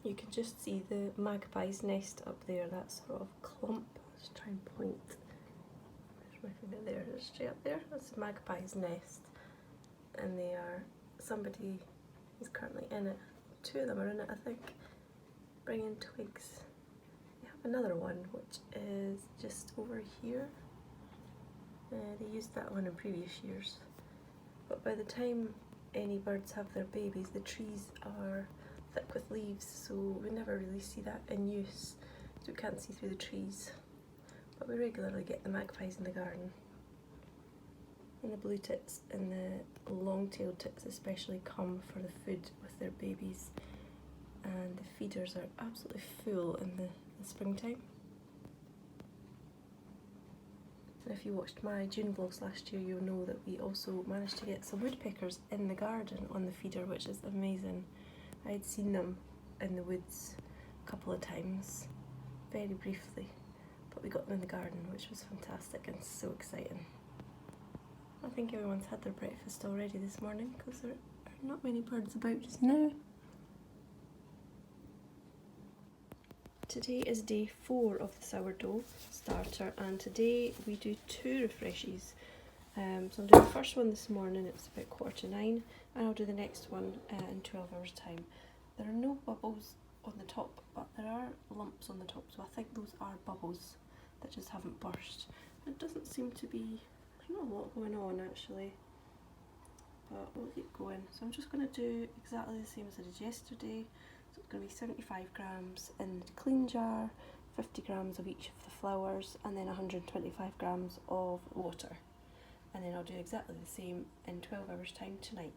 You can just see the magpie's nest up there, that sort of clump. Let's try and point. Where's my finger? There, it's straight up there. That's the magpie's nest. And they are, somebody is currently in it. Two of them are in it, I think, bringing twigs. We have another one which is just over here. They used that one in previous years. But by the time any birds have their babies, the trees are thick with leaves, so we never really see that in use, so we can't see through the trees. But we regularly get the magpies in the garden. And the blue tits and the long-tailed tits especially come for the food with their babies, and the feeders are absolutely full in the springtime. And if you watched my June vlogs last year, you'll know that we also managed to get some woodpeckers in the garden on the feeder, which is amazing. I had seen them in the woods a couple of times, very briefly, but we got them in the garden, which was fantastic and so exciting. I think everyone's had their breakfast already this morning because there are not many birds about just now. Today is day 4 of the sourdough starter, and today we do 2 refreshes. So I'm doing the first one this morning, it's about 8:45, and I'll do the next one in 12 hours time. There are no bubbles on the top, but there are lumps on the top, so I think those are bubbles that just haven't burst. It doesn't seem to be, there's not a lot going on actually, but we'll keep going. So I'm just going to do exactly the same as I did yesterday. So it's going to be 75 grams in the clean jar, 50 grams of each of the flowers, and then 125 grams of water. And then I'll do exactly the same in 12 hours time tonight.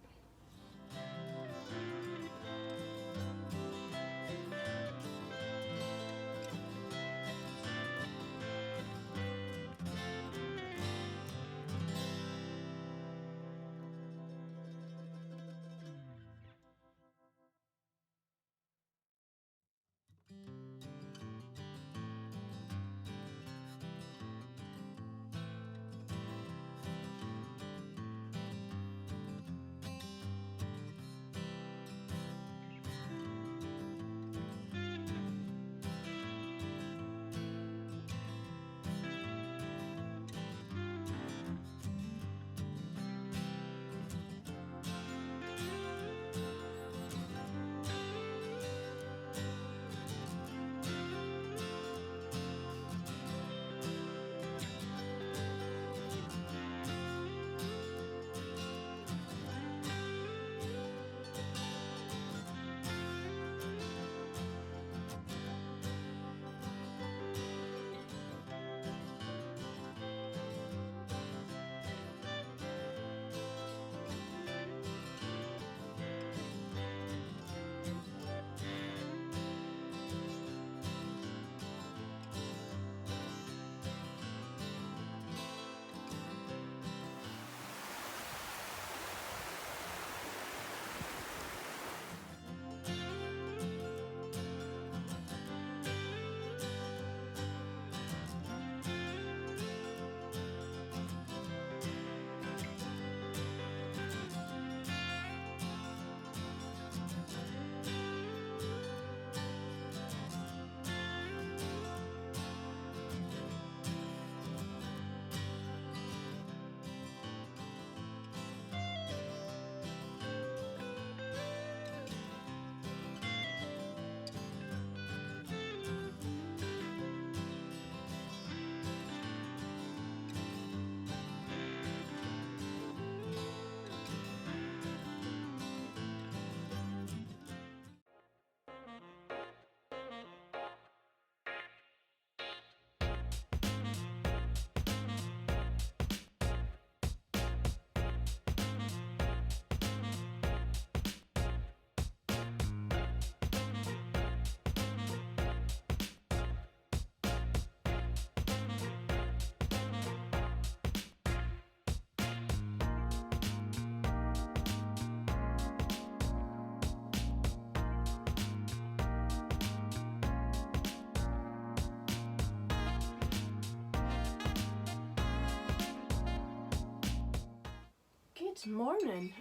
Good morning,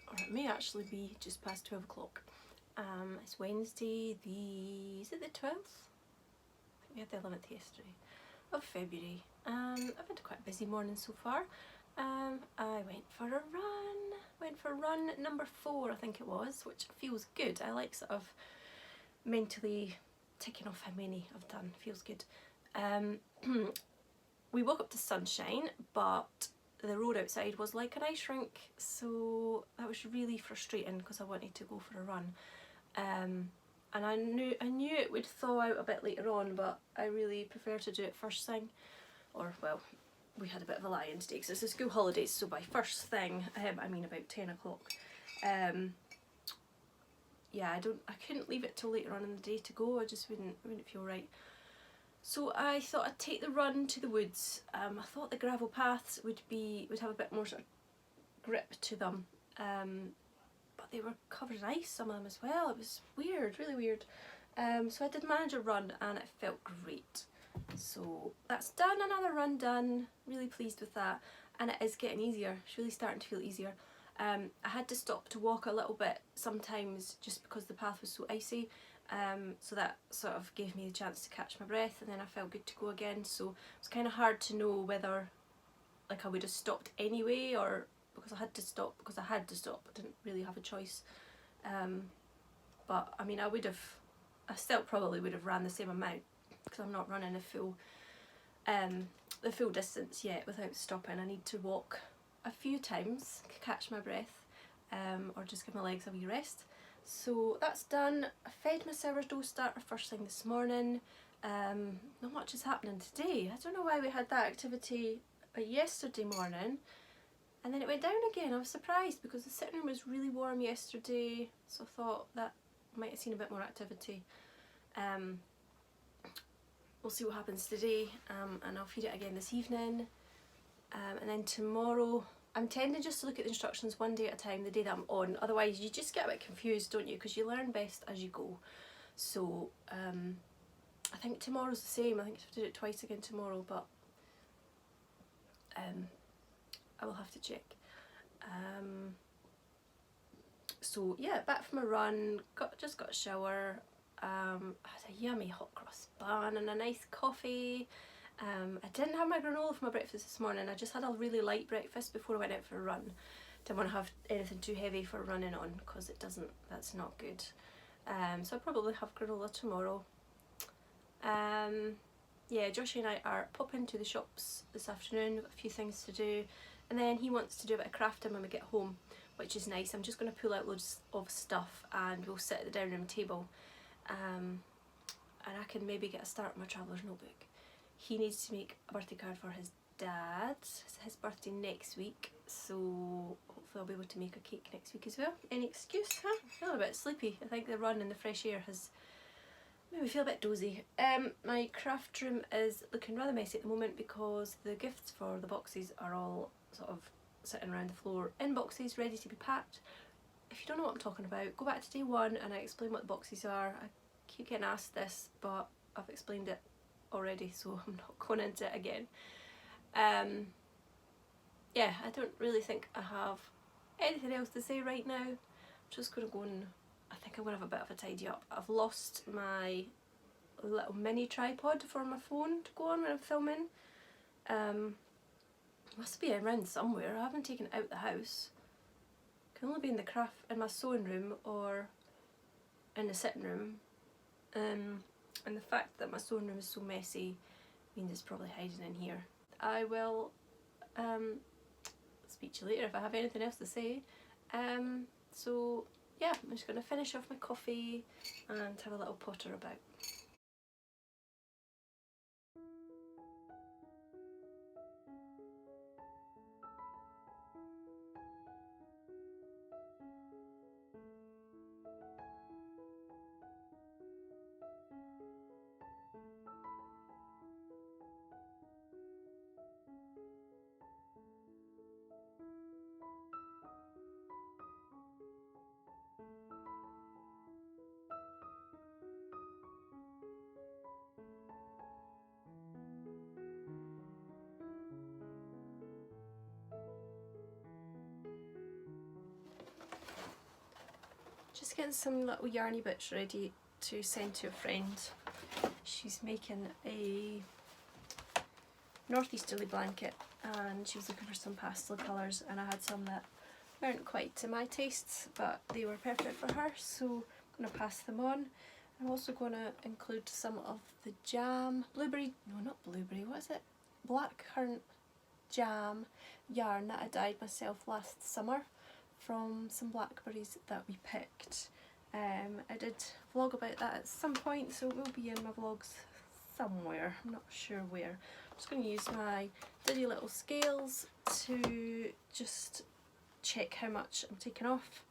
or it may actually be just past 12 o'clock. It's Wednesday, is it the 12th? I think we had the 11th yesterday of February. I've had quite a busy morning so far. I went for a run number 4 I think it was, which feels good. I like sort of mentally ticking off how many I've done, feels good. We woke up to sunshine, but the road outside was like an ice rink, so that was really frustrating because I wanted to go for a run. And I knew it would thaw out a bit later on, but I really prefer to do it first thing. Or, well, we had a bit of a lie-in today because it's the school holidays, so by first thing, I mean about 10 o'clock. Yeah, I couldn't leave it till later on in the day to go. I just wouldn't feel right. So I thought I'd take the run to the woods. I thought the gravel paths would have a bit more sort of grip to them, but they were covered in ice, some of them as well. It was weird, really weird. So I did manage a run and it felt great. So that's done, another run done, really pleased with that, and it is getting easier. It's really starting to feel easier. I had to stop to walk a little bit sometimes just because the path was so icy, so that sort of gave me the chance to catch my breath, and then I felt good to go again. So it was kind of hard to know whether like I would have stopped anyway, or because I had to stop because I had to stop. I didn't really have a choice. But I mean, I still probably would have ran the same amount because I'm not running the full distance yet without stopping. I need to walk a few times to catch my breath, or just give my legs a wee rest. So that's done. I fed my sourdough starter first thing this morning. Not much is happening today. I don't know why we had that activity yesterday morning and then it went down again. I was surprised because the sitting room was really warm yesterday, so I thought that might have seen a bit more activity. We'll see what happens today, and I'll feed it again this evening. And then tomorrow, I'm tending just to look at the instructions one day at a time, the day that I'm on. Otherwise you just get a bit confused, don't you? Because you learn best as you go. So I think tomorrow's the same. I think I have to do it twice again tomorrow, but I will have to check. So yeah, back from a run, just got a shower, I had a yummy hot cross bun and a nice coffee. I didn't have my granola for my breakfast this morning. I just had a really light breakfast before I went out for a run. Didn't want to have anything too heavy for running on because that's not good. So I'll probably have granola tomorrow. Yeah, Joshie and I are popping to the shops this afternoon, got a few things to do, and then he wants to do a bit of crafting when we get home, which is nice. I'm just going to pull out loads of stuff and we'll sit at the dining room table, and I can maybe get a start on my traveller's notebook. He needs to make a birthday card for his dad. It's his birthday next week, so hopefully I'll be able to make a cake next week as well. Any excuse, huh? I feel a bit sleepy. I think the run in the fresh air has made me feel a bit dozy. My craft room is looking rather messy at the moment because the gifts for the boxes are all sort of sitting around the floor in boxes ready to be packed. If you don't know what I'm talking about, go back to day 1 and I explain what the boxes are. I keep getting asked this, but I've explained it already, so I'm not going into it again. Yeah, I don't really think I have anything else to say right now. I'm just going to go and I think I'm going to have a bit of a tidy up. I've lost my little mini tripod for my phone to go on when I'm filming. Must be around somewhere. I haven't taken it out the house. It can only be in my sewing room or in the sitting room. And the fact that my sewing room is so messy means it's probably hiding in here. I will speak to you later if I have anything else to say. So yeah, I'm just going to finish off my coffee and have a little potter about. just getting some little yarny bits ready to send to a friend. She's making a northeasterly blanket and she was looking for some pastel colours, and I had some that weren't quite to my tastes but they were perfect for her, so I'm going to pass them on. I'm also going to include some of the jam, blackcurrant jam yarn that I dyed myself last summer from some blackberries that we picked. I did vlog about that at some point, so it will be in my vlogs somewhere, I'm not sure where. I'm just going to use my diddy little scales to just check how much I'm taking off.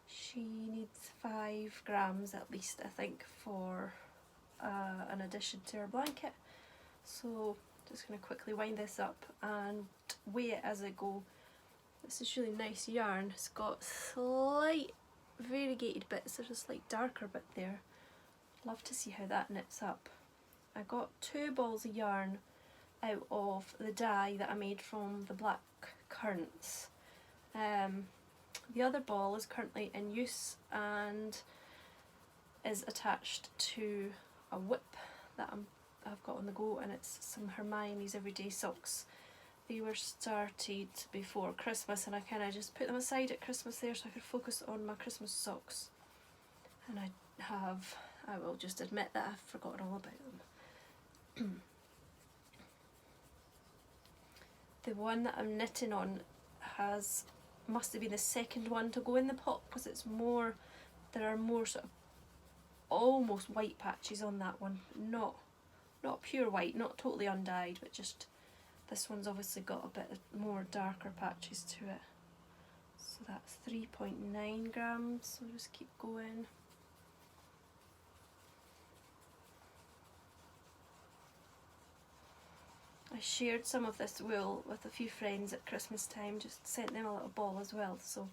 She needs 5 grams at least, I think, for an addition to her blanket. So just going to quickly wind this up and weigh it as I go. This is really nice yarn. It's got slight variegated bits. There's a slight darker bit there. Love to see how that knits up. I got 2 balls of yarn out of the dye that I made from the black currants. The other ball is currently in use and is attached to a whip that I've got on the go, and it's some Hermione's everyday socks. They were started before Christmas and I kind of just put them aside at Christmas there so I could focus on my Christmas socks. And I will just admit that I've forgotten all about them. The one that I'm knitting on must have been the second one to go in the pot, because there are more sort of almost white patches on that one. Not pure white, not totally undyed, but just this one's obviously got a bit more darker patches to it. So that's 3.9 grams, so just keep going. I shared some of this wool with a few friends at Christmas time, just sent them a little ball as well, so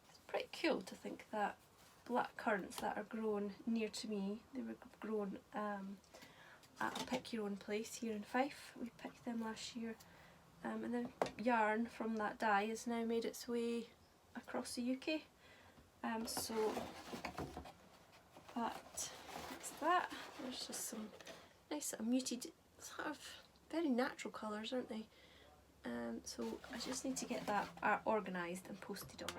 it's pretty cool to think that black currants that are grown near to me, they were grown at a pick your own place here in Fife. We picked them last year, and the yarn from that dye has now made its way across the UK. So that's that. There's just some nice sort of muted, sort of very natural colours, aren't they? So I just need to get that organised and posted off.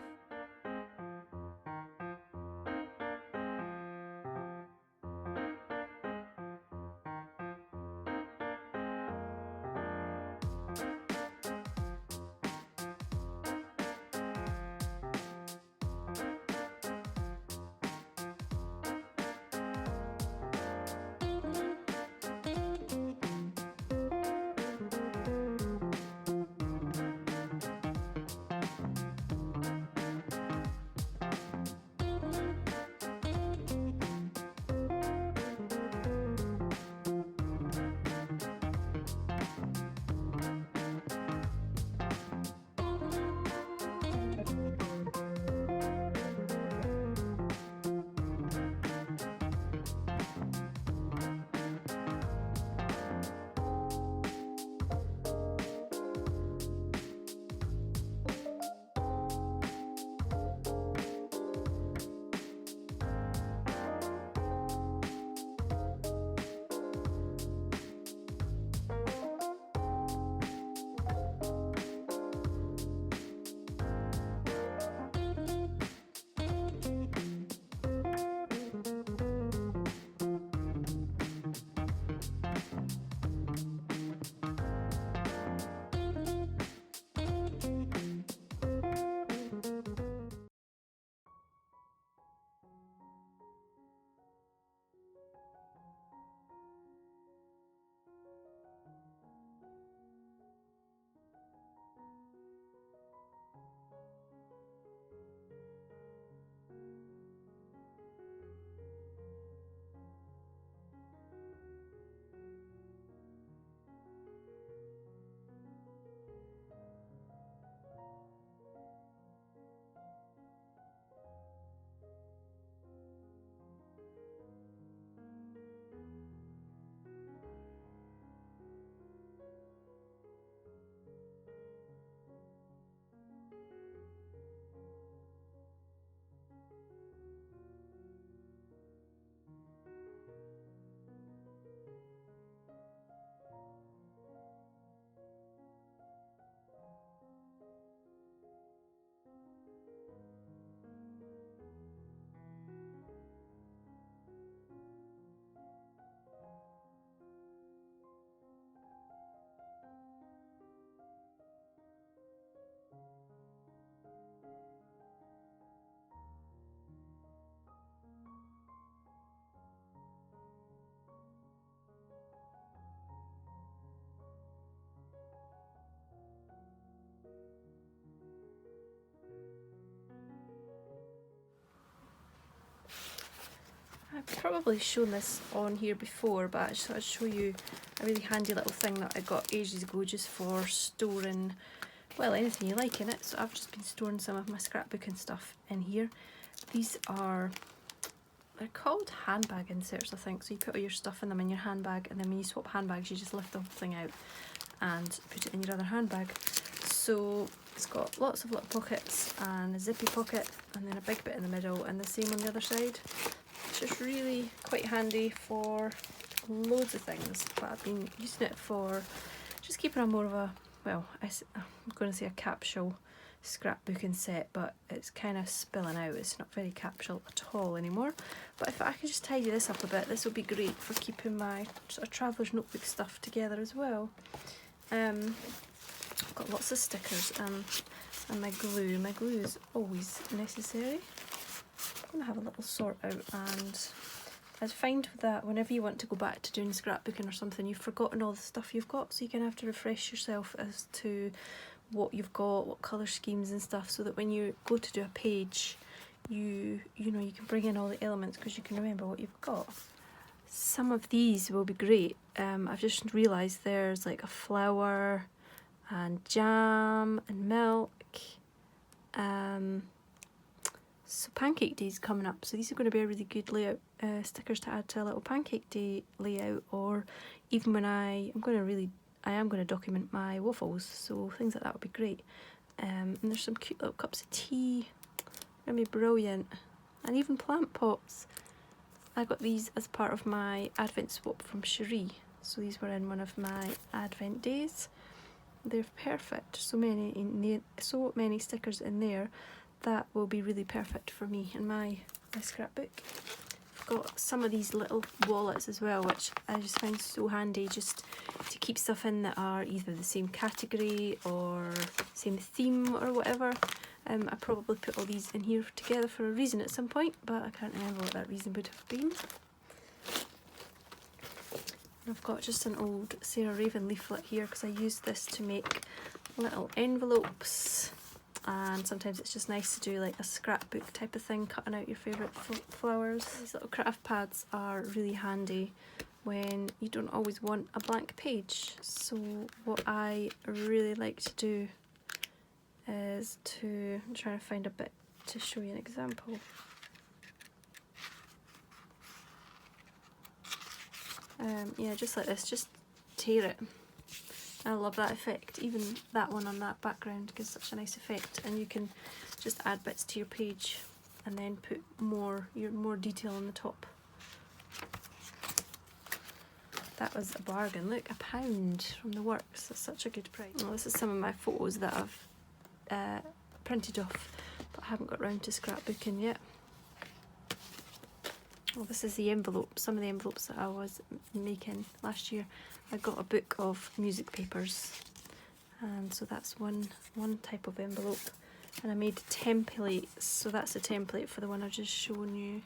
I've probably shown this on here before, but I just thought I'd show you a really handy little thing that I got ages ago just for storing, well, anything you like in it. So I've just been storing some of my scrapbook and stuff in here. These are, they're called handbag inserts, I think. So you put all your stuff in them in your handbag, and then when you swap handbags you just lift the whole thing out and put it in your other handbag. So it's got lots of little pockets and a zippy pocket and then a big bit in the middle, and the same on the other side. It's just really quite handy for loads of things, but I've been using it for just keeping a more of a, well, I'm going to say a capsule scrapbooking set, but it's kind of spilling out. It's not very capsule at all anymore. But if I could just tidy this up a bit, this would be great for keeping my sort of traveller's notebook stuff together as well. I've got lots of stickers and my glue. My glue is always necessary. I'm going to have a little sort out, and I find that whenever you want to go back to doing scrapbooking or something, you've forgotten all the stuff you've got, so you kind of have to refresh yourself as to what you've got, what colour schemes and stuff, so that when you go to do a page, you know, you can bring in all the elements because you can remember what you've got. Some of these will be great. I've just realised there's like a flour and jam and milk. So pancake day's coming up, so these are going to be a really good layout stickers to add to a little pancake day layout, or even when I am going to document my waffles, so things like that would be great. And there's some cute little cups of tea, going to be brilliant, and even plant pots. I got these as part of my Advent swap from Cherie, so these were in one of my Advent days. They're perfect. So many stickers in there. That will be really perfect for me in my scrapbook. I've got some of these little wallets as well, which I just find so handy just to keep stuff in that are either the same category or same theme or whatever. I probably put all these in here together for a reason at some point, but I can't remember what that reason would have been. I've got just an old Sarah Raven leaflet here because I used this to make little envelopes, and sometimes it's just nice to do like a scrapbook type of thing, cutting out your favourite flowers. These little craft pads are really handy when you don't always want a blank page. So what I really like to do is I'm trying to find a bit to show you an example. Yeah, just like this, just tear it. I love that effect. Even that one on that background gives such a nice effect, and you can just add bits to your page and then put more detail on the top. That was a bargain. Look, £1 from the works. That's such a good price. Well, this is some of my photos that I've printed off, but I haven't got round to scrapbooking yet. Well, this is the envelope, some of the envelopes that I was making last year. I got a book of music papers, and so that's one type of envelope. And I made templates, so that's a template for the one I've just shown you.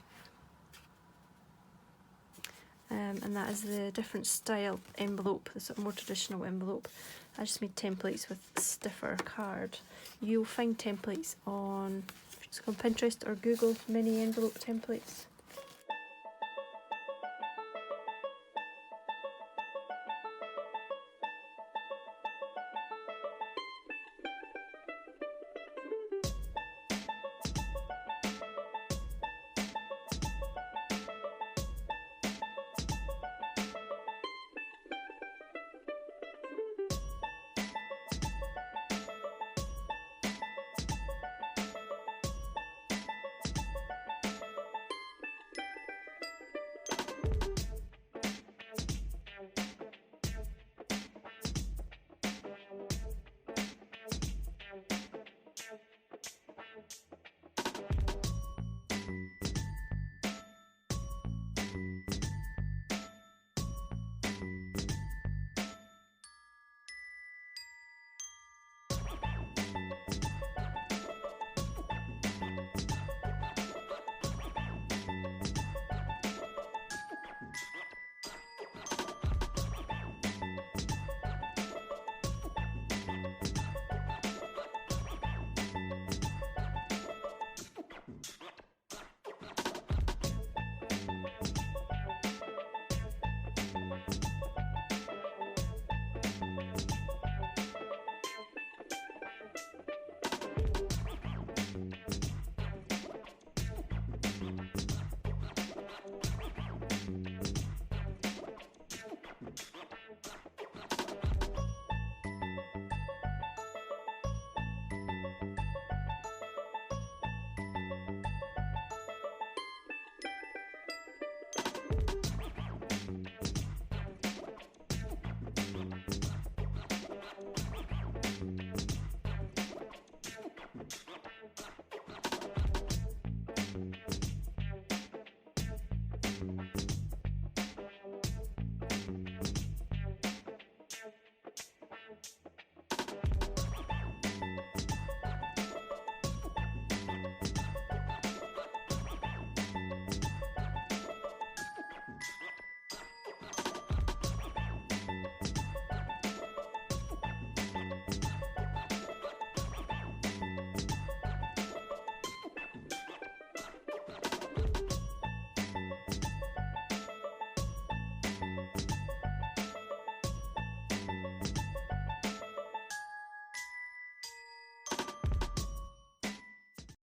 And that is the different style envelope, the sort of more traditional envelope. I just made templates with stiffer card. You'll find templates on, just go on Pinterest or Google mini envelope templates.